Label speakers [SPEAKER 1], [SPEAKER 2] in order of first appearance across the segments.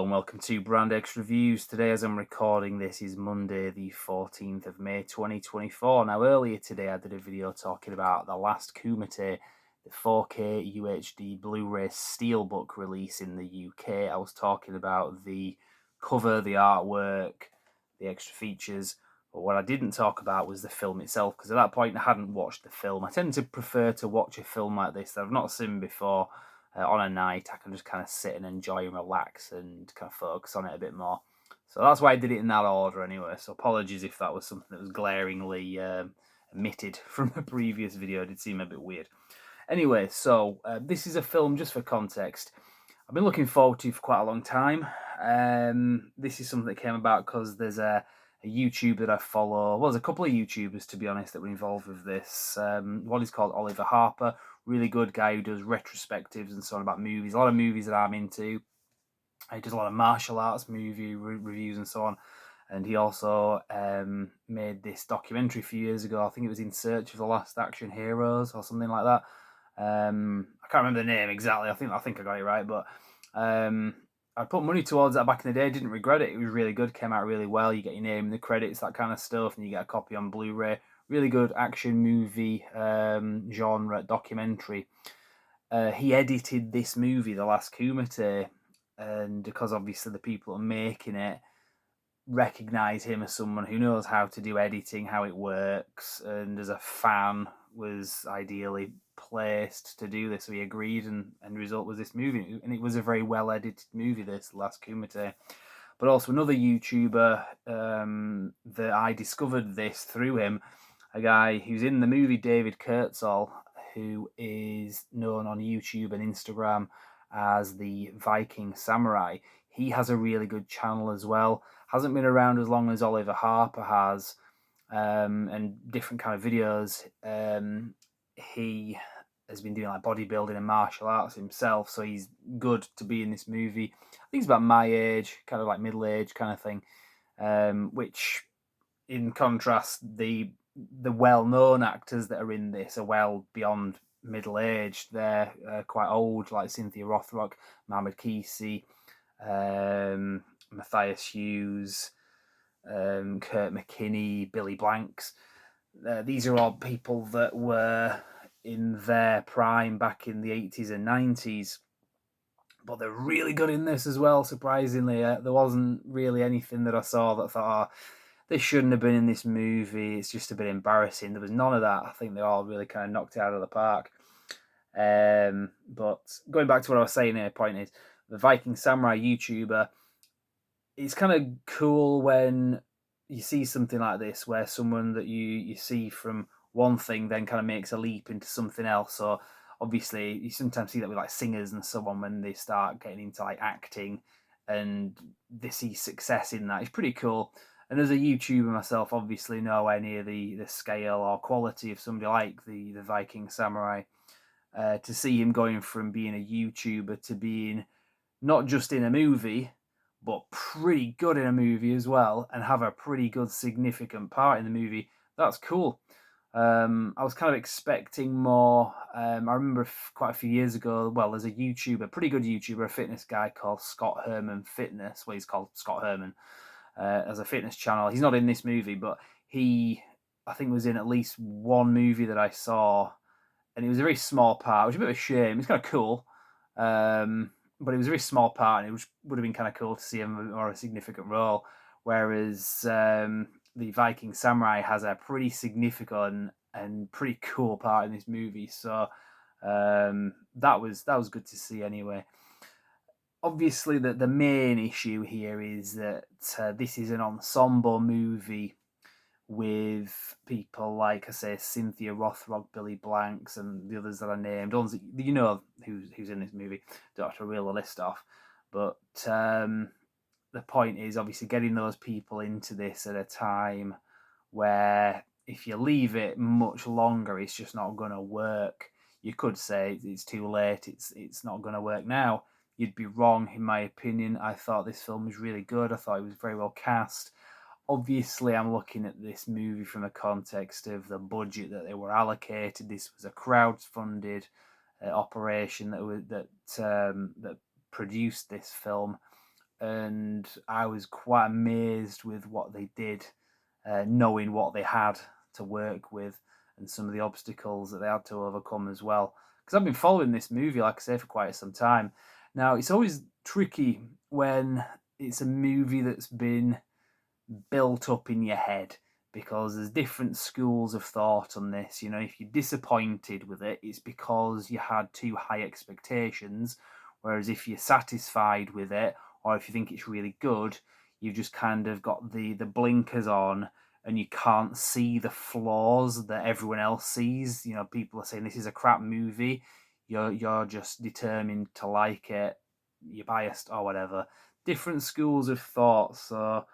[SPEAKER 1] and welcome to Brand X Reviews. Today, as I'm recording this, is Monday the 14th of May 2024. Now, earlier today I did a video talking about the last Kumite, the 4K UHD BluRay steelbook release in the UK. I was talking about the cover, the artwork, the extra features, but what I didn't talk about was the film itself, because at that point I hadn't watched the film. I tend to prefer to watch a film like this that I've not seen before. On a night, I can just kind of sit and enjoy and relax and kind of focus on it a bit more. So that's why I did it in that order anyway. So apologies if that was something that was glaringly omitted from the previous video. It did seem a bit weird. Anyway, so this is a film, just for context, I've been looking forward to for quite a long time. This is something that came about because there's a YouTuber that I follow. Well, there's a couple of YouTubers, to be honest, that were involved with this. One is called Oliver Harper, really good guy who does retrospectives and so on about movies. A lot of movies that I'm into. He does a lot of martial arts movie reviews and so on. And he also made this documentary a few years ago. I think it was In Search of the Last Action Heroes or something like that. I can't remember the name exactly. I think I got it right, but I put money towards that back in the day. Didn't regret it. It was really good. Came out really well. You get your name in the credits, that kind of stuff, and you get a copy on Blu-ray. Really good action movie genre documentary. He edited this movie, The Last Kumite, and because obviously the people who are making it recognize him as someone who knows how to do editing, how it works, and as a fan was ideally placed to do this. So he agreed, and the result was this movie, and it was a very well edited movie, this Last Kumite. But also another YouTuber that I discovered this through him, a guy who's in the movie, David Kurtzall, who is known on YouTube and Instagram as the Viking Samurai. He has a really good channel as well. Hasn't been around as long as Oliver Harper has, and different kind of videos. He has been doing like bodybuilding and martial arts himself, so he's good to be in this movie. I think he's about my age, kind of like middle age kind of thing, which in contrast, the well-known actors that are in this are well beyond middle-aged. They're quite old, like Cynthia Rothrock, Mohamed Kesey, Matthias Hughes, Kurt McKinney, Billy Blanks. These are all people that were in their prime back in the 80s and 90s. But they're really good in this as well, surprisingly. There wasn't really anything that I saw that I thought, this shouldn't have been in this movie. It's just a bit embarrassing. There was none of that. I think they all really kind of knocked it out of the park. But going back to what I was saying here, point is, the Viking Samurai YouTuber, it's kind of cool when you see something like this, where someone that you see from one thing then kind of makes a leap into something else. So obviously you sometimes see that with like singers and so on, when they start getting into like acting and they see success in that. It's pretty cool. And as a YouTuber myself, obviously nowhere near the scale or quality of somebody like the Viking Samurai. To see him going from being a YouTuber to being not just in a movie, but pretty good in a movie as well, and have a pretty good significant part in the movie, that's cool. I was kind of expecting more. I remember quite a few years ago, well, there's a YouTuber, pretty good YouTuber, a fitness guy called Scott Herman Fitness. Well, he's called Scott Herman, as a fitness channel. He's not in this movie, but he, I think, was in at least one movie that I saw, and it was a very small part, which is a bit of a shame. It's kind of cool, but it was a very small part, and it would have been kind of cool to see him in a more significant role. Whereas the Viking Samurai has a pretty significant and pretty cool part in this movie, so that was good to see anyway. Obviously, the main issue here is that this is an ensemble movie with people like, I say, Cynthia Rothrock, Billy Blanks, and the others that I named. You know who's in this movie. Don't have to reel the list off. But the point is obviously getting those people into this at a time where if you leave it much longer, it's just not going to work. You could say it's too late, it's not going to work now. You'd be wrong, in my opinion. I thought this film was really good. I thought it was very well cast. Obviously, I'm looking at this movie from the context of the budget that they were allocated. This was a crowd-funded operation that produced this film. and I was quite amazed with what they did, knowing what they had to work with and some of the obstacles that they had to overcome as well. Because I've been following this movie, like I say, for quite some time. Now, it's always tricky when it's a movie that's been built up in your head, because there's different schools of thought on this. You know, if you're disappointed with it, it's because you had too high expectations. Whereas if you're satisfied with it, or if you think it's really good, you've just kind of got the blinkers on and you can't see the flaws that everyone else sees. You know, people are saying this is a crap movie. You're just determined to like it. You're biased or whatever. Different schools of thought. So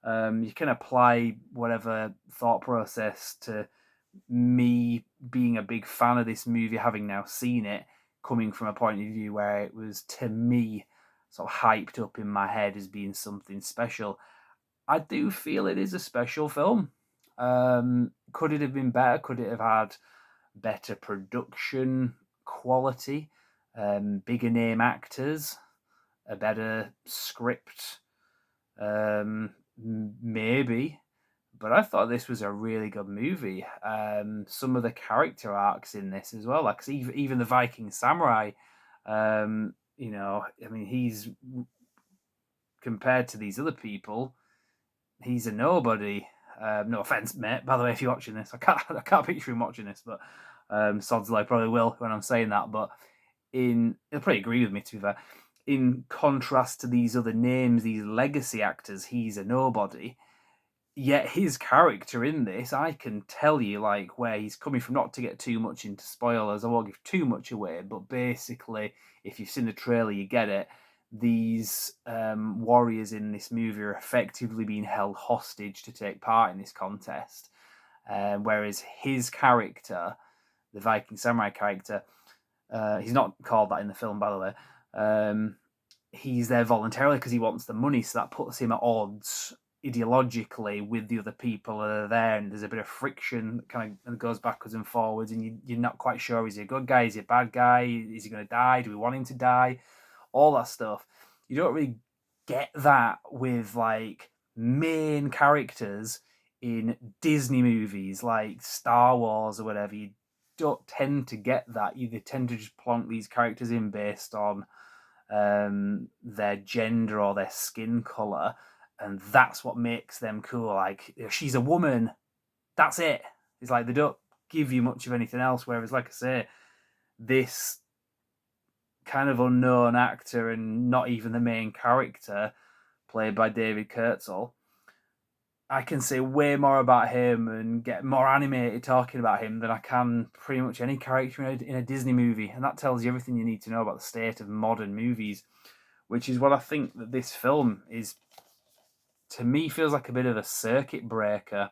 [SPEAKER 1] you can apply whatever thought process to me being a big fan of this movie, having now seen it, coming from a point of view where it was, to me, sort of hyped up in my head as being something special. I do feel it is a special film. Could it have been better? Could it have had better production quality, bigger name actors, a better script? Maybe, but I thought this was a really good movie. Some of the character arcs in this as well, like even the Viking samurai. You know, I mean, he's, compared to these other people, he's a nobody. No offense, mate. By the way, if you're watching this, I can't picture him watching this, but Sods like probably will when I'm saying that. But he'll probably agree with me, to be fair. In contrast to these other names, these legacy actors, he's a nobody. Yet his character in this, I can tell you like where he's coming from. Not to get too much into spoilers, I won't give too much away. But basically, if you've seen the trailer, you get it. These warriors in this movie are effectively being held hostage to take part in this contest. Whereas his character, the Viking samurai character, he's not called that in the film, by the way. He's there voluntarily because he wants the money, so that puts him at odds ideologically with the other people that are there, and there's a bit of friction that kind of goes backwards and forwards, and you're not quite sure, is he a good guy, is he a bad guy, is he going to die, do we want him to die, all that stuff. You don't really get that with like main characters in Disney movies like Star Wars or whatever. You don't tend to get that. They tend to just plonk these characters in based on their gender or their skin color, and that's what makes them cool. Like, if she's a woman, that's it. It's like they don't give you much of anything else. Whereas, like I say, this kind of unknown actor and not even the main character, played by David Kurtzl, I can say way more about him and get more animated talking about him than I can pretty much any character in a Disney movie. And that tells you everything you need to know about the state of modern movies, which is what I think that this film is, to me, feels like a bit of a circuit breaker.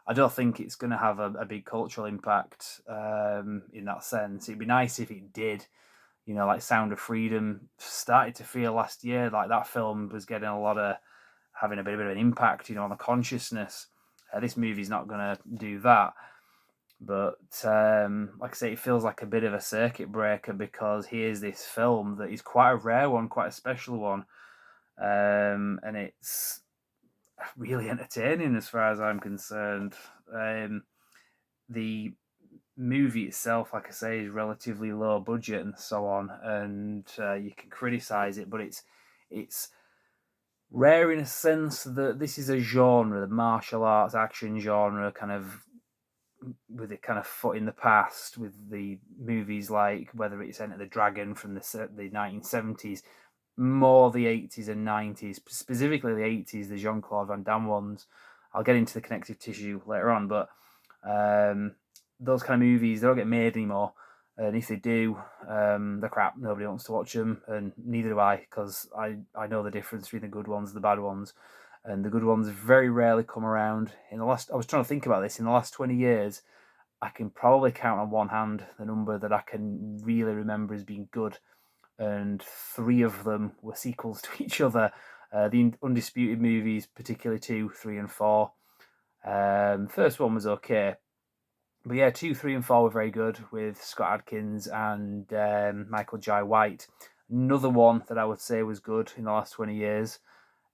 [SPEAKER 1] I don't think it's going to have a big cultural impact in that sense. It'd be nice if it did. You know, like Sound of Freedom started to feel last year like that film was getting having a bit of an impact, you know, on the consciousness. This movie's not going to do that. But like I say, it feels like a bit of a circuit breaker, because here's this film that is quite a rare one, quite a special one. And it's really entertaining as far as I'm concerned. The movie itself, like I say, is relatively low budget and so on, and you can criticize it, but it's rare in a sense that this is a genre, the martial arts action genre, kind of with it kind of foot in the past with the movies like, whether it's Enter the Dragon from the 1970s, more the 80s and 90s, specifically the 80s, the Jean-Claude Van Damme ones. I'll get into the connective tissue later on, but those kind of movies, they don't get made anymore. And if they do, they're crap. Nobody wants to watch them, and neither do I, because I know the difference between the good ones and the bad ones. And the good ones very rarely come around. I was trying to think about this, in the last 20 years, I can probably count on one hand the number that I can really remember as being good. And 3 of them were sequels to each other. The Undisputed movies, particularly 2, 3, and 4. First one was okay. But yeah, 2, 3, and 4 were very good, with Scott Adkins and Michael Jai White. Another one that I would say was good in the last 20 years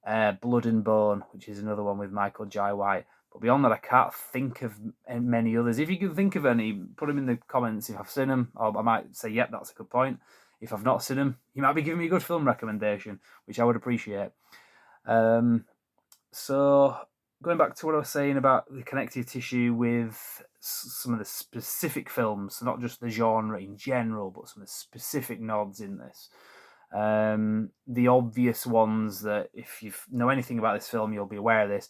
[SPEAKER 1] Blood and Bone, which is another one with Michael Jai White. But beyond that, I can't think of many others. If you can think of any, put them in the comments if I've seen them. Or I might say, yep, that's a good point. If I've not seen them, you might be giving me a good film recommendation, which I would appreciate. So going back to what I was saying about the connective tissue with some of the specific films, so not just the genre in general, but some of the specific nods in this. The obvious ones that if you know anything about this film, you'll be aware of this.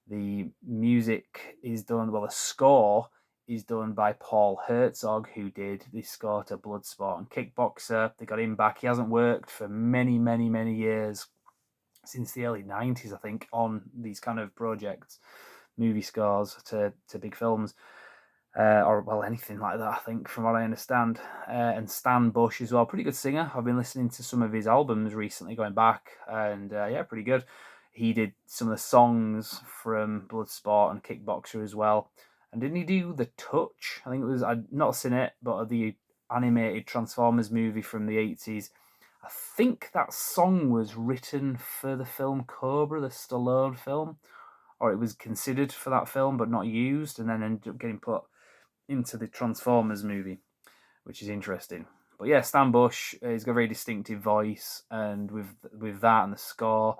[SPEAKER 1] The music is done, well, the score is done by Paul Herzog, who did the score to Bloodsport and Kickboxer. They got him back. He hasn't worked for many, many, many years, since the early 90s, I think, on these kind of projects, movie scores to big films. Or, well, anything like that, I think, from what I understand. And Stan Bush as well, pretty good singer. I've been listening to some of his albums recently, going back, and yeah, pretty good. He did some of the songs from Bloodsport and Kickboxer as well. And didn't he do The Touch? I think it was, I'd not seen it, but the animated Transformers movie from the 80s. I think that song was written for the film Cobra, the Stallone film, or it was considered for that film but not used, and then ended up getting put into the Transformers movie, which is interesting. But yeah, Stan Bush, he's got a very distinctive voice, and with that and the score,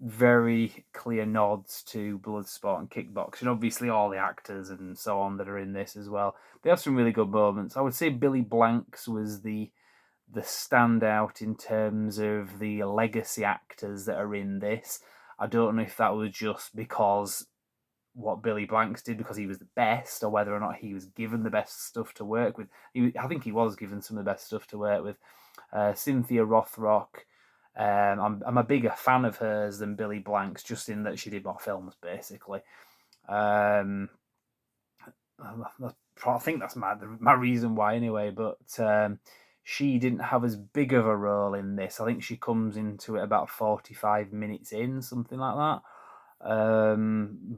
[SPEAKER 1] very clear nods to Bloodsport and Kickbox, and obviously all the actors and so on that are in this as well. They have some really good moments. I would say Billy Blanks was the standout in terms of the legacy actors that are in this. I don't know if that was just because what Billy Blanks did because he was the best, or whether or not he was given the best stuff to work with. I think he was given some of the best stuff to work with. Cynthia Rothrock, I'm a bigger fan of hers than Billy Blanks, just in that she did more films, basically. I think that's my reason why, anyway. But she didn't have as big of a role in this. I think she comes into it about 45 minutes in, something like that.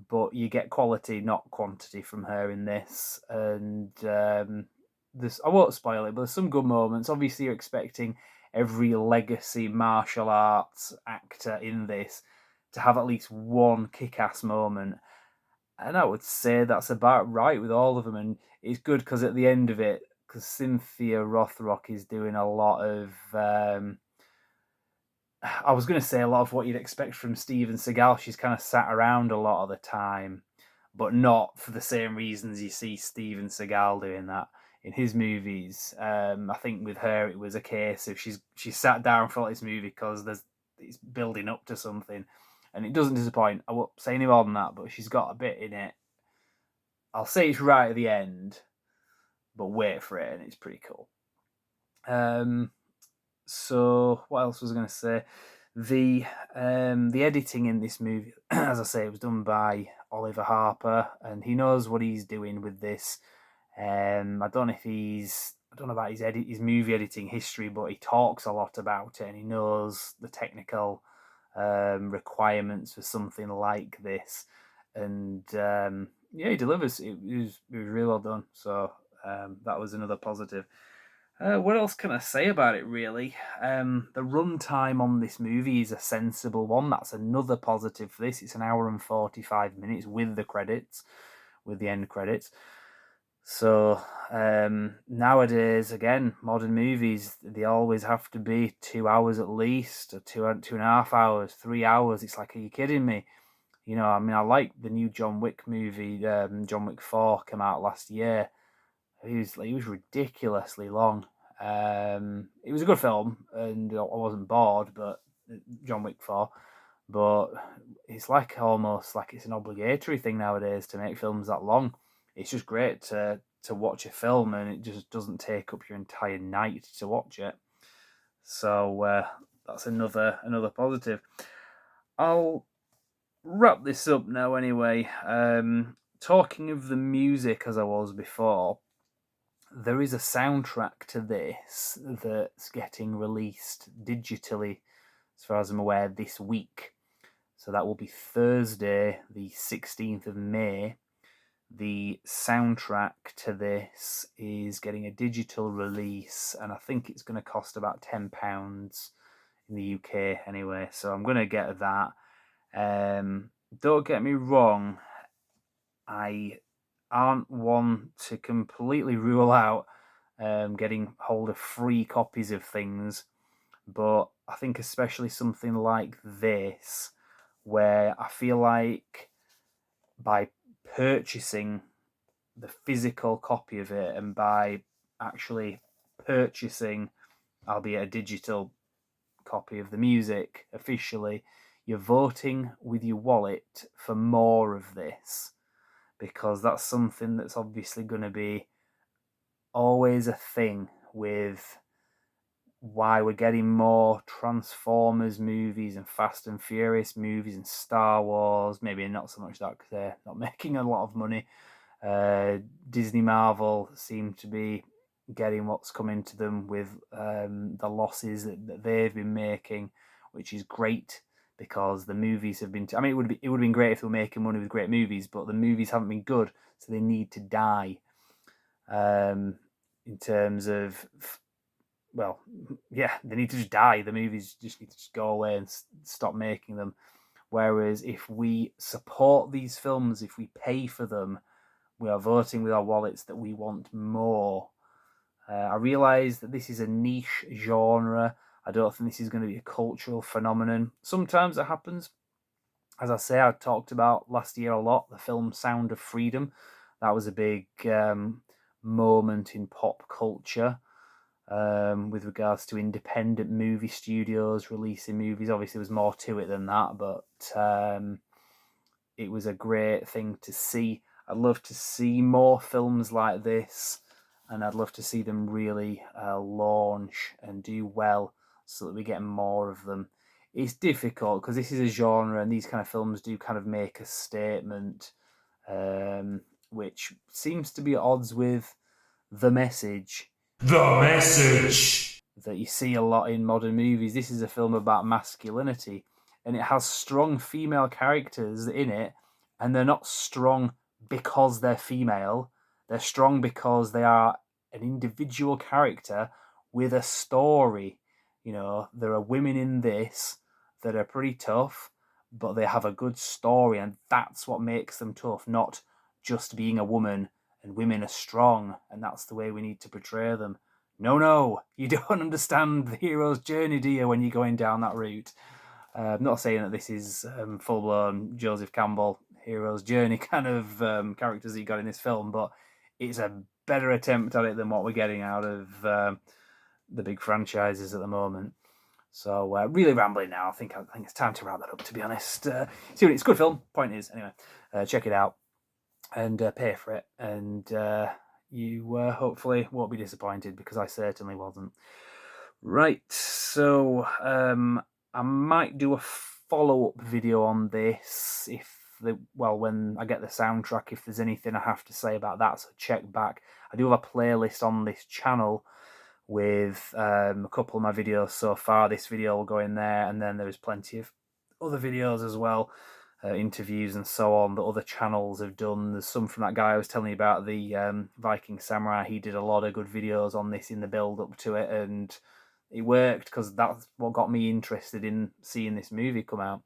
[SPEAKER 1] But you get quality, not quantity, from her in this. And this, I won't spoil it, but there's some good moments. Obviously, you're expecting every legacy martial arts actor in this to have at least one kick-ass moment. And I would say that's about right with all of them. And it's good because at the end of it, because Cynthia Rothrock is doing a lot of, I was going to say a lot of what you'd expect from Steven Seagal. She's kind of sat around a lot of the time, but not for the same reasons you see Steven Seagal doing that in his movies. I think with her, it was a case of she's sat down for this movie because it's building up to something. And it doesn't disappoint. I won't say any more than that, but she's got a bit in it. I'll say it's right at the end, but wait for it, and it's pretty cool. So what else was I going to say? The editing in this movie, as I say, it was done by Oliver Harper, and he knows what he's doing with this. I don't know about his movie editing history, but he talks a lot about it, and he knows the technical requirements for something like this. And yeah, he delivers. It was really well done. So that was another positive. What else can I say about it, really? The runtime on this movie is a sensible one. That's another positive for this. It's an hour and 45 minutes with the credits, with the end credits. So nowadays, again, modern movies, they always have to be 2 hours at least, or 2.5 hours, 3 hours. It's like, are you kidding me? You know, I mean, I like the new John Wick movie, John Wick 4, came out last year. He was ridiculously long. It was a good film, and I wasn't bored. But John Wick 4, but it's like almost like it's an obligatory thing nowadays to make films that long. It's just great to watch a film, and it just doesn't take up your entire night to watch it. So that's another positive. I'll wrap this up now anyway. Talking of the music, as I was before, there is a soundtrack to this that's getting released digitally, as far as I'm aware, this week. So that will be Thursday, the 16th of May. The soundtrack to this is getting a digital release, and I think it's going to cost about £10 in the UK anyway. So I'm going to get that. Don't get me wrong, I aren't one to completely rule out getting hold of free copies of things, but I think especially something like this, where I feel like by purchasing the physical copy of it and by actually purchasing, albeit a digital copy of the music officially, you're voting with your wallet for more of this, because that's something that's obviously going to be always a thing with why we're getting more Transformers movies and Fast and Furious movies and Star Wars. Maybe not so much that because they're not making a lot of money. Disney Marvel seem to be getting what's coming to them with the losses that they've been making, which is great because the movies have been. I mean, it would have been great if they were making money with great movies, but the movies haven't been good, so they need to die. In terms of, well, yeah, they need to just die. The movies just need to just go away and stop making them. Whereas if we support these films, if we pay for them, we are voting with our wallets that we want more. I realise that this is a niche genre. I don't think this is going to be a cultural phenomenon. Sometimes it happens. As I say, I talked about last year a lot, the film Sound of Freedom. That was a big moment in pop culture with regards to independent movie studios releasing movies. Obviously, there was more to it than that, but it was a great thing to see. I'd love to see more films like this, and I'd love to see them really launch and do well so that we get more of them. It's difficult because this is a genre and these kind of films do kind of make a statement, which seems to be at odds with the message.
[SPEAKER 2] The message
[SPEAKER 1] that you see a lot in modern movies. This is a film about masculinity, and it has strong female characters in it, and they're not strong because they're female. They're strong because they are an individual character with a story. You know, there are women in this that are pretty tough, but they have a good story, and that's what makes them tough, not just being a woman and women are strong, and that's the way we need to portray them. No, you don't understand the hero's journey, do you, when you're going down that route? I'm not saying that this is full-blown Joseph Campbell hero's journey kind of characters that you got in this film, but it's a better attempt at it than what we're getting out of the big franchises at the moment. So really rambling now. I think it's time to wrap that up, to be honest. It's a good film. Point is, anyway, check it out and pay for it, and you hopefully won't be disappointed, because I certainly wasn't. Right, so I might do a follow-up video on this when I get the soundtrack, if there's anything I have to say about that, so check back. I do have a playlist on this channel with a couple of my videos so far. This video will go in there, and then there's plenty of other videos as well, interviews and so on that other channels have done. There's some from that guy I was telling you about, the Viking Samurai. He did a lot of good videos on this in the build up to it, and it worked because that's what got me interested in seeing this movie come out.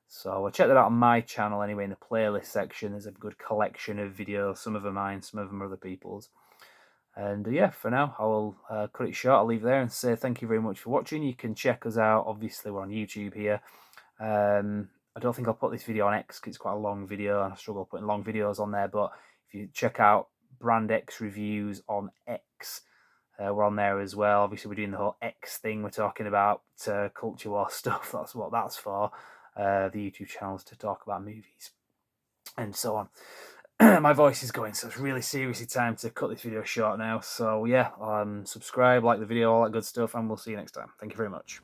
[SPEAKER 1] So check that out on my channel anyway. In the playlist section, there's a good collection of videos. Some of them are mine, some of them are other people's. And yeah, for now, I will cut it short. I'll leave it there and say thank you very much for watching. You can check us out. Obviously, we're on YouTube here. I don't think I'll put this video on X because it's quite a long video and I struggle putting long videos on there. But if you check out Brand X Reviews on X, we're on there as well. Obviously, we're doing the whole X thing. We're talking about culture war stuff. That's what that's for. The YouTube channels to talk about movies and so on. My voice is going, so it's really seriously time to cut this video short now. So yeah, subscribe, like the video, all that good stuff, and we'll see you next time. Thank you very much.